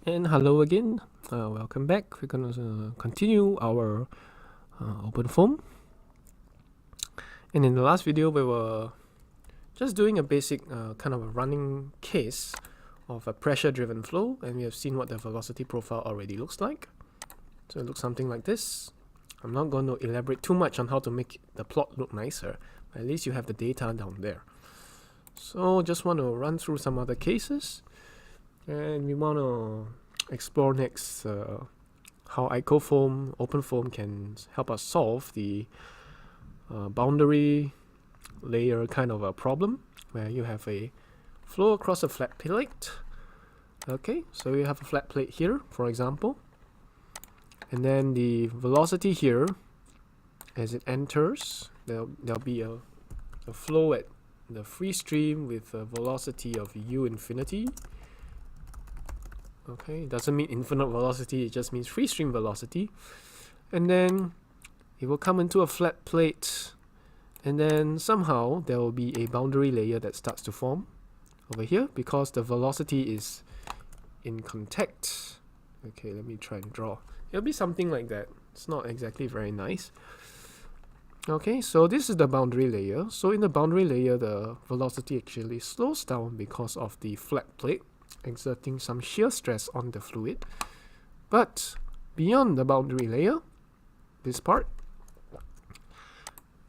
And hello again, welcome back. We're going to continue our OpenFOAM. And in the last video, we were just doing a basic kind of a running case of a pressure-driven flow, and we have seen what the velocity profile already looks like. So it looks something like this. I'm not going to elaborate too much on how to make the plot look nicer, but at least you have the data down there. So just want to run through some other cases, and we want to explore next how IcoFoam, OpenFOAM can help us solve the boundary layer kind of a problem where you have a flow across a flat plate. Okay, so you have a flat plate here, for example, and then the velocity here, as it enters, there'll be a flow at the free stream with a velocity of u infinity. Okay, it doesn't mean infinite velocity, it just means free stream velocity. And then it will come into a flat plate, and then somehow there will be a boundary layer that starts to form over here because the velocity is in contact. Okay, let me try and draw. It'll be something like that. It's not exactly very nice. Okay, so this is the boundary layer. So in the boundary layer, the velocity actually slows down because of the flat plate exerting some shear stress on the fluid. But beyond the boundary layer, this part,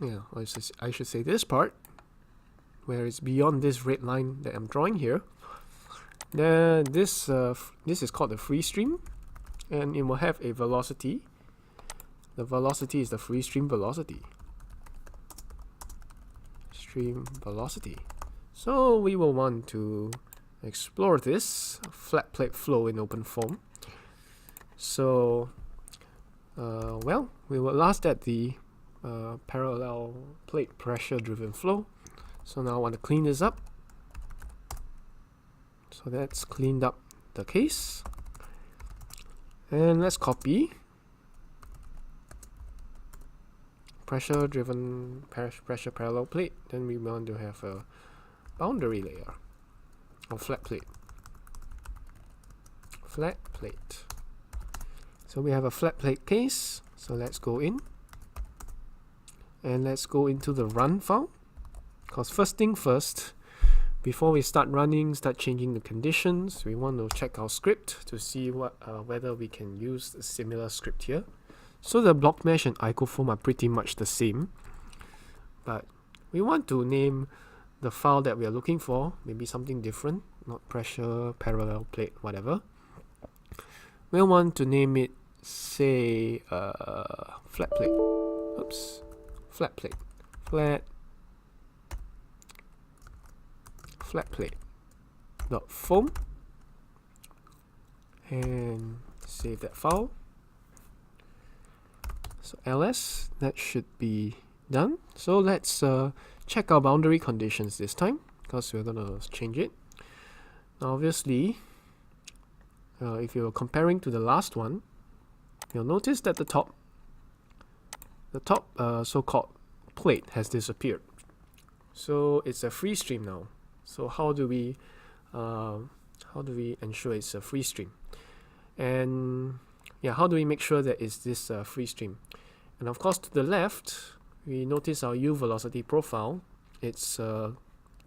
I should say this part, where it's beyond this red line that I'm drawing here, then this is called the free stream, and it will have a velocity. The velocity is the free stream velocity. So we will want to explore this flat plate flow in OpenFOAM. So, we were last at the parallel plate pressure driven flow. So now I want to clean this up. So that's cleaned up the case. And let's copy pressure driven pressure parallel plate. Then we want to have a boundary layer or flat plate. So we have a flat plate case. So let's go in and let's go into the run file, because first thing first, before we start changing the conditions, we want to check our script to see whether we can use a similar script here. So the block mesh and IcoFoam are pretty much the same, but we want to name the file that we are looking for, maybe something different, not pressure, parallel plate, whatever. We'll want to name it, say, flat plate. Oops, flat plate. Flat plate dot foam, and save that file. So ls, that should be done. So let's check our boundary conditions this time, because we're going to change it. Now obviously, if you're comparing to the last one, you'll notice that the top so-called plate has disappeared. So it's a free stream now. So how do we ensure it's a free stream? And yeah, how do we make sure that it's this free stream? And of course, to the left, we notice our u velocity profile. It's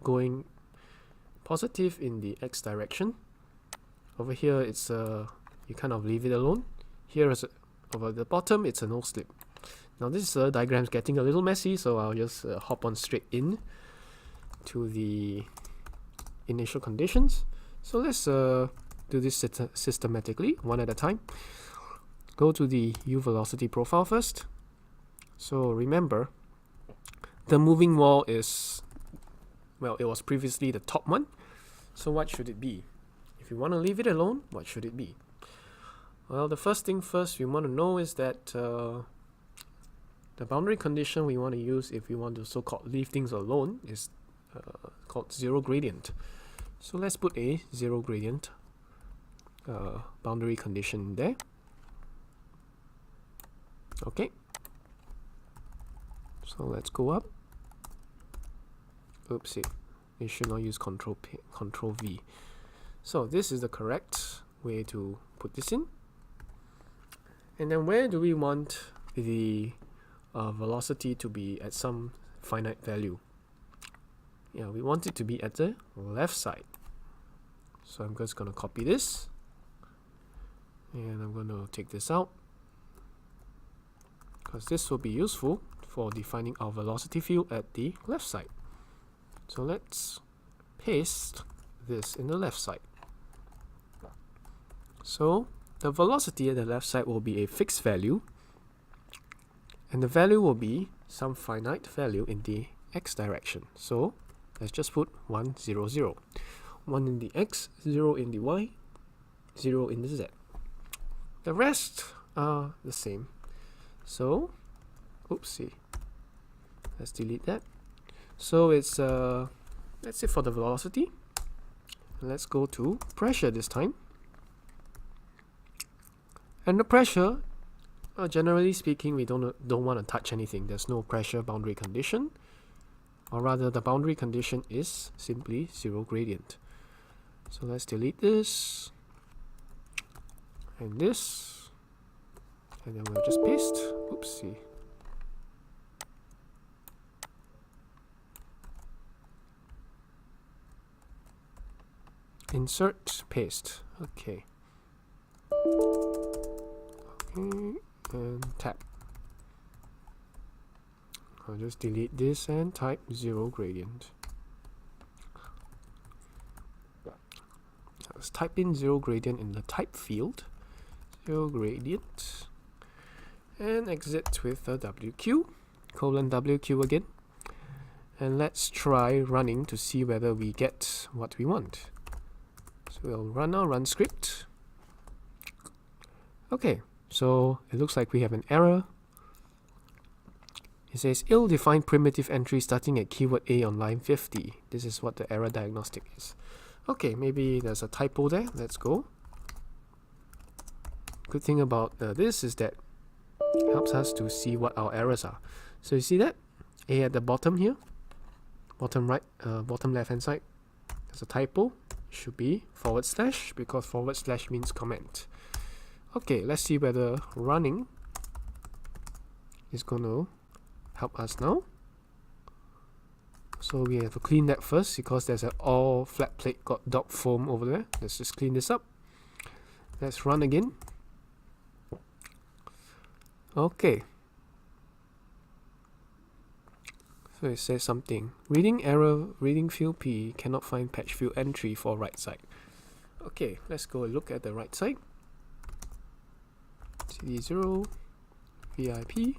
going positive in the x direction. Over here, it's you kind of leave it alone. Here is over the bottom, it's a no slip. Now this diagram's getting a little messy, so I'll just hop on straight in to the initial conditions. So let's do this systematically, one at a time. Go to the u velocity profile first. So remember, the moving wall is, well, it was previously the top one. So what should it be? If you want to leave it alone, what should it be? Well, the first thing first we want to know is that the boundary condition we want to use if we want to so-called leave things alone is called zero gradient. So let's put a zero gradient boundary condition there. Okay. So let's go up. Oopsie, we should not use Control V. So this is the correct way to put this in. And then where do we want the velocity to be at some finite value? Yeah, we want it to be at the left side. So I'm just going to copy this. And I'm going to take this out, because this will be useful for defining our velocity field at the left side. So let's paste this in the left side. So the velocity at the left side will be a fixed value, and the value will be some finite value in the x direction. So let's just put 1, 0, 0. 1 in the x, 0 in the y, 0 in the z. The rest are the same. So, oopsie. Let's delete that. So it's that's it for the velocity. Let's go to pressure this time. And the pressure, generally speaking, we don't want to touch anything. There's no pressure boundary condition, or rather the boundary condition is simply 0 gradient. So let's delete this and this, and then we'll just paste. Oopsie. Insert, paste. Okay. Okay, and tap. I'll just delete this and type 0 gradient. Let's type in 0 gradient in the type field. 0 gradient. And exit with a WQ, colon WQ again. And let's try running to see whether we get what we want. So we'll run our run script. Okay, so it looks like we have an error. It says ill-defined primitive entry starting at keyword A on line 50. This is what the error diagnostic is. Okay, maybe there's a typo there. Let's go. Good thing about this is that it helps us to see what our errors are. So you see that? A at the bottom here. Bottom right, bottom left hand side. There's a typo. It should be / because / means comment. Okay, let's see whether running is going to help us now. So we have to clean that first because there's an all flat plate got dot foam over there. Let's just clean this up. Let's run again. Okay. So it says something. Reading error, reading field P cannot find patch field entry for right side. Okay, let's go look at the right side. CD0, VIP.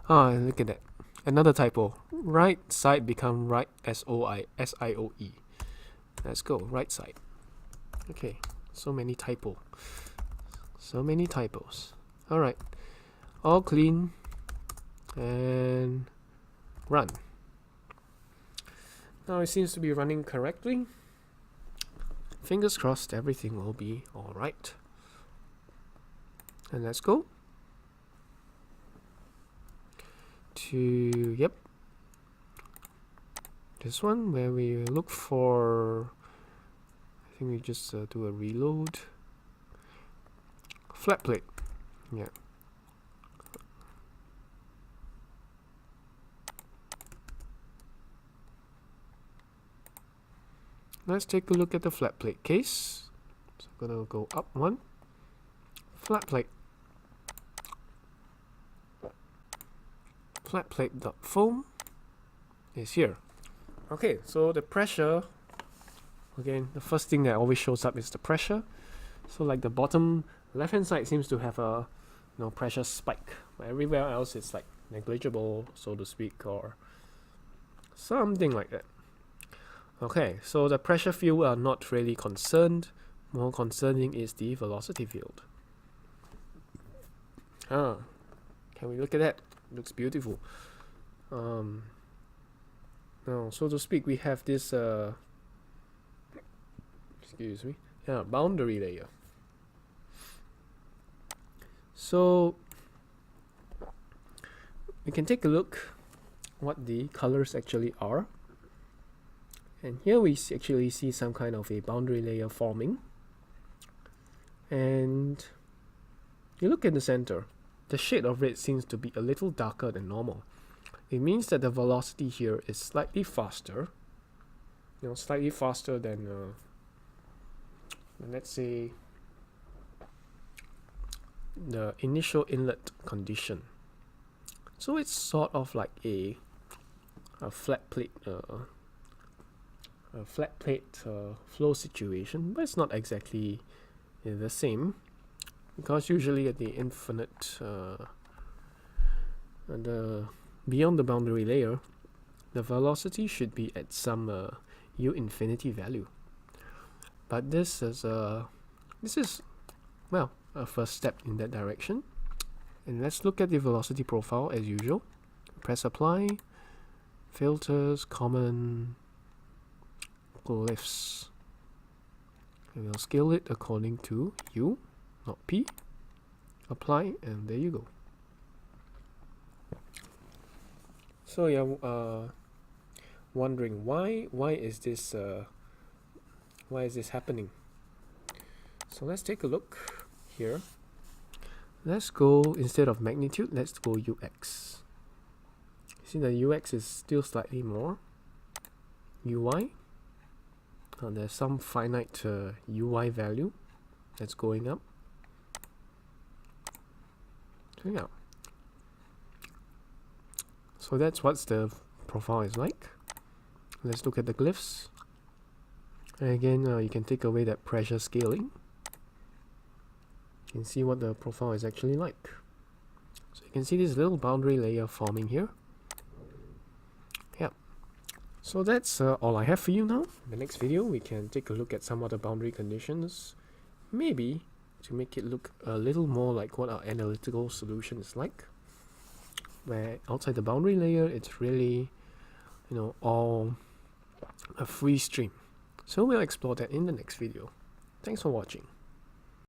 Ah, look at that. Another typo. Right side become right SIOE. Let's go, right side. Okay, so many typo. So many typos. Alright. All clean. And run. Now it seems to be running correctly. Fingers crossed everything will be alright. And let's go to, yep, this one where we look for, I think we just do a reload. Flat plate, yeah. Let's take a look at the flat plate case. So I'm gonna go up one. Flat plate. Flat plate dot foam is here. Okay, so the pressure, again, the first thing that always shows up is the pressure. So like the bottom left hand side seems to have a pressure spike, but everywhere else it's like negligible, so to speak, or something like that. Okay, so the pressure field are not really concerned. More concerning is the velocity field. Can we look at that? Looks beautiful. Now, so to speak, we have this boundary layer. So we can take a look what the colors actually are. And here we actually see some kind of a boundary layer forming. And you look in the center, the shade of red seems to be a little darker than normal. It means that the velocity here is slightly faster, slightly faster than, let's say, the initial inlet condition. So it's sort of like a flat plate flow situation, but it's not exactly the same, because usually at the infinite beyond the boundary layer, the velocity should be at some u infinity value. But this is well, a first step in that direction. And let's look at the velocity profile as usual. Press apply, filters, common, glyphs. And we'll scale it according to u, not p. Apply, and there you go. So yeah, wondering why is this happening? So let's take a look here. Let's go, instead of magnitude, let's go ux. See, the ux is still slightly more. Uy, there's some finite uy value that's going up. So yeah, so that's what the profile is like. Let's look at the glyphs. And again, you can take away that pressure scaling and see what the profile is actually like. So you can see this little boundary layer forming here. Yeah. So that's all I have for you now. In the next video, we can take a look at some other boundary conditions, maybe to make it look a little more like what our analytical solution is like, where outside the boundary layer, it's really, all a free stream. So we'll explore that in the next video. Thanks for watching.